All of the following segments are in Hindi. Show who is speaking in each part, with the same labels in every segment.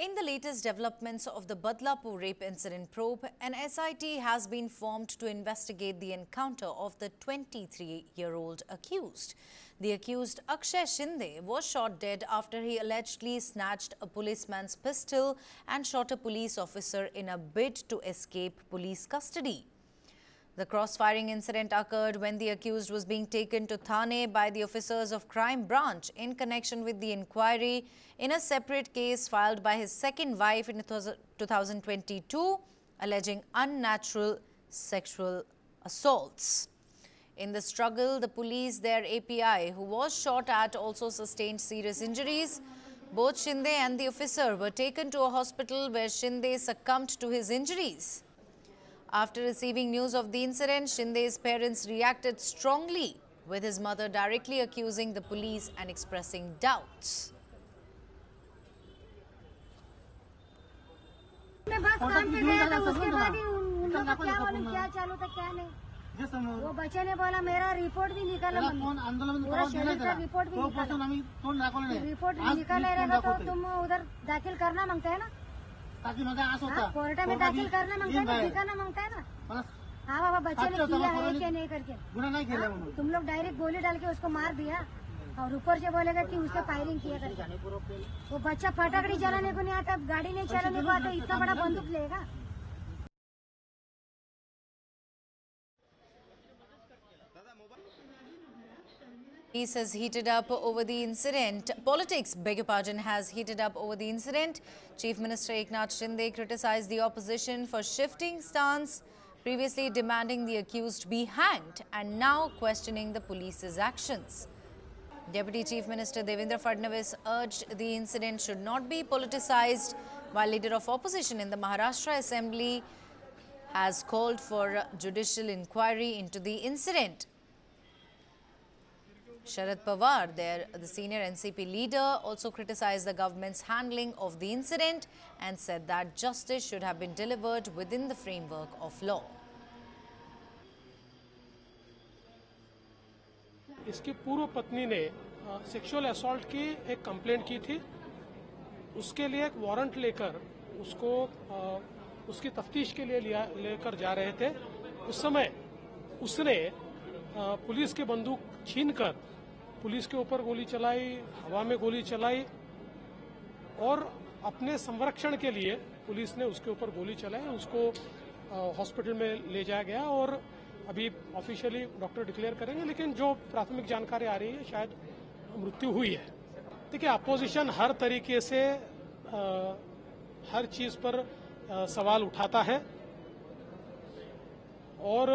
Speaker 1: In the latest developments of the Badlapur rape incident probe, an SIT has been formed to investigate the encounter of the 23-year-old accused. The accused, Akshay Shinde, was shot dead after he allegedly snatched a policeman's pistol and shot a police officer in a bid to escape police custody. The cross-firing incident occurred when the accused was being taken to Thane by the officers of Crime Branch in connection with the inquiry in a separate case filed by his second wife in 2022, alleging unnatural sexual assaults. In the struggle, the police, their API, who was shot at, also sustained serious injuries. Both Shinde and the officer were taken to a hospital where Shinde succumbed to his injuries. After receiving news of the incident, Shinde's parents reacted strongly, with his mother directly accusing the police and expressing doubts.
Speaker 2: मैं बस काम पे गया था, उसके बाद ही उन लोगों को क्या मालूम क्या चालू था क्या नहीं। वो बच्चे ने बोला मेरा रिपोर्ट भी निकाला, पूरा शरीर का रिपोर्ट भी निकाला। रिपोर्ट निकाला रहेगा तो तुम उधर दाखिल करना मांगते है ना, कोर्ट में दाखिल करना मांगता है ना, दिखाना मांगता है ना। हाँ बाबा, बच्चे ने किया है क्या नहीं करके तुम लोग डायरेक्ट गोली डाल के उसको मार दिया और ऊपर से बोलेगा कि उसने फायरिंग किया करके। वो बच्चा फटाकड़ी चलाने को नहीं आता, गाड़ी नहीं चलाने को आता, इतना बड़ा बंदूक लेगा।
Speaker 1: Peace has heated up over the incident. Politics, beg your pardon, has heated up over the incident. Chief Minister Eknath Shinde criticized the opposition for shifting stance, previously demanding the accused be hanged and now questioning the police's actions. Deputy Chief Minister Devendra Fadnavis urged the incident should not be politicized, while leader of opposition in the Maharashtra Assembly has called for judicial inquiry into the incident. Sharad Pawar, the senior NCP leader, also criticized the government's handling of the incident and said that justice should have been delivered within the framework of law.
Speaker 3: इसकी पूर्व पत्नी ने सेक्सुअल असॉल्ट की एक कंप्लेंट की थी। उसके लिए एक वारंट लेकर उसको उसकी तफ्तीश के लिए लेकर जा रहे थे। उस समय उसने पुलिस की बंदूक छीनकर पुलिस के ऊपर गोली चलाई, हवा में गोली चलाई और अपने संरक्षण के लिए पुलिस ने उसके ऊपर गोली चलाई। उसको हॉस्पिटल में ले जाया गया और अभी ऑफिशियली डॉक्टर डिक्लेयर करेंगे, लेकिन जो प्राथमिक जानकारी आ रही है शायद मृत्यु हुई है। देखिए, अपोजिशन हर तरीके से हर चीज पर सवाल उठाता है और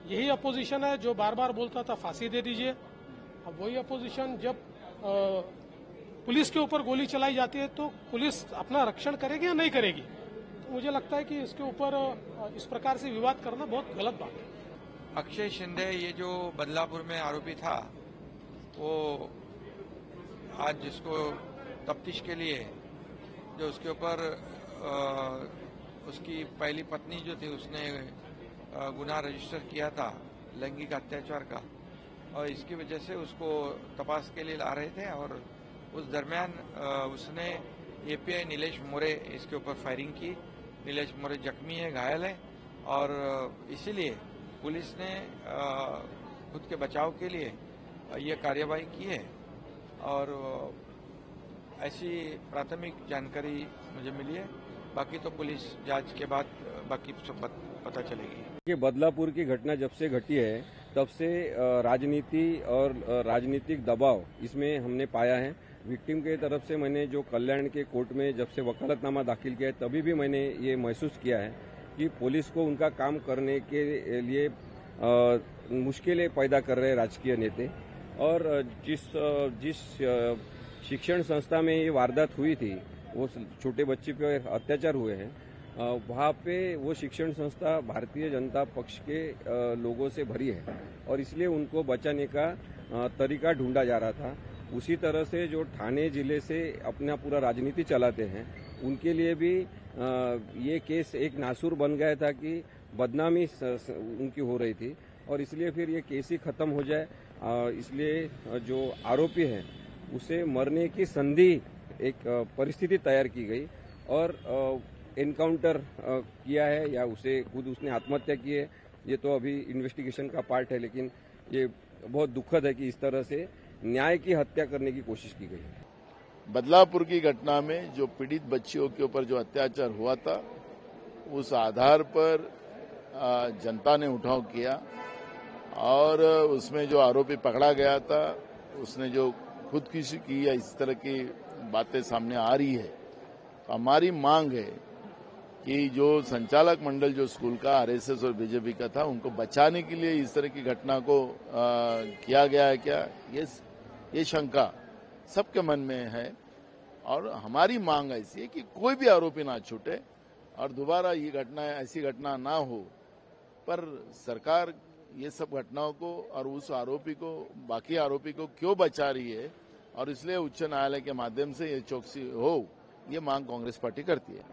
Speaker 3: यही अपोजिशन है जो बार बार बोलता था फांसी दे दीजिए। अब वही अपोजिशन जब पुलिस के ऊपर गोली चलाई जाती है तो पुलिस अपना रक्षण करेगी या नहीं करेगी। तो मुझे लगता है कि इसके ऊपर इस प्रकार से विवाद करना बहुत गलत बात है।
Speaker 4: अक्षय शिंदे ये जो बदलापुर में आरोपी था, वो आज जिसको तफ्तीश के लिए जो उसके ऊपर उसकी पहली पत्नी जो थी उसने गुनाह रजिस्टर किया था लैंगिक अत्याचार का, और इसकी वजह से उसको तपास के लिए ला रहे थे और उस दरमियान उसने एपीआई नीलेश मोरे इसके ऊपर फायरिंग की। नीलेश मोरे जख्मी है, घायल है और इसीलिए पुलिस ने खुद के बचाव के लिए ये कार्यवाही की है और ऐसी प्राथमिक जानकारी मुझे मिली है। बाकी तो पुलिस जांच के बाद बाकी सब पता चलेगी।
Speaker 5: कि बदलापुर की घटना जब से घटी है तब से राजनीति और राजनीतिक दबाव इसमें हमने पाया है। विक्टिम के तरफ से मैंने जो कल्याण के कोर्ट में जब से वकालतनामा दाखिल किया है तभी भी मैंने ये महसूस किया है कि पुलिस को उनका काम करने के लिए मुश्किलें पैदा कर रहे राजकीय नेता। और जिस शिक्षण संस्था में ये वारदात हुई थी, वो छोटे बच्चे पे अत्याचार हुए हैं, वहाँ पे वो शिक्षण संस्था भारतीय जनता पक्ष के लोगों से भरी है और इसलिए उनको बचाने का तरीका ढूंढा जा रहा था। उसी तरह से जो ठाणे जिले से अपना पूरा राजनीति चलाते हैं उनके लिए भी ये केस एक नासूर बन गया था कि बदनामी उनकी हो रही थी और इसलिए फिर ये केस ही खत्म हो जाए, इसलिए जो आरोपी है उसे मरने की संधि एक परिस्थिति तैयार की गई और एनकाउंटर किया है या उसने आत्महत्या की है, ये तो अभी इन्वेस्टिगेशन का पार्ट है, लेकिन ये बहुत दुखद है कि इस तरह से न्याय की हत्या करने की कोशिश की गई।
Speaker 6: बदलापुर की घटना में जो पीड़ित बच्चियों के ऊपर जो अत्याचार हुआ था, उस आधार पर जनता ने उठाव किया और उसमें जो आरोपी पकड़ा गया था उसने जो खुदकुशी की या इस तरह की बातें सामने आ रही है, तो हमारी मांग है कि जो संचालक मंडल जो स्कूल का आरएसएस और बीजेपी का था, उनको बचाने के लिए इस तरह की घटना को किया गया है क्या, ये शंका सबके मन में है। और हमारी मांग ऐसी है कि कोई भी आरोपी ना छूटे और दोबारा ये घटना ऐसी घटना ना हो, पर सरकार ये सब घटनाओं को और उस आरोपी को, बाकी आरोपी को क्यों बचा रही है, और इसलिए उच्च न्यायालय के माध्यम से ये चौकसी हो, ये मांग कांग्रेस पार्टी करती है।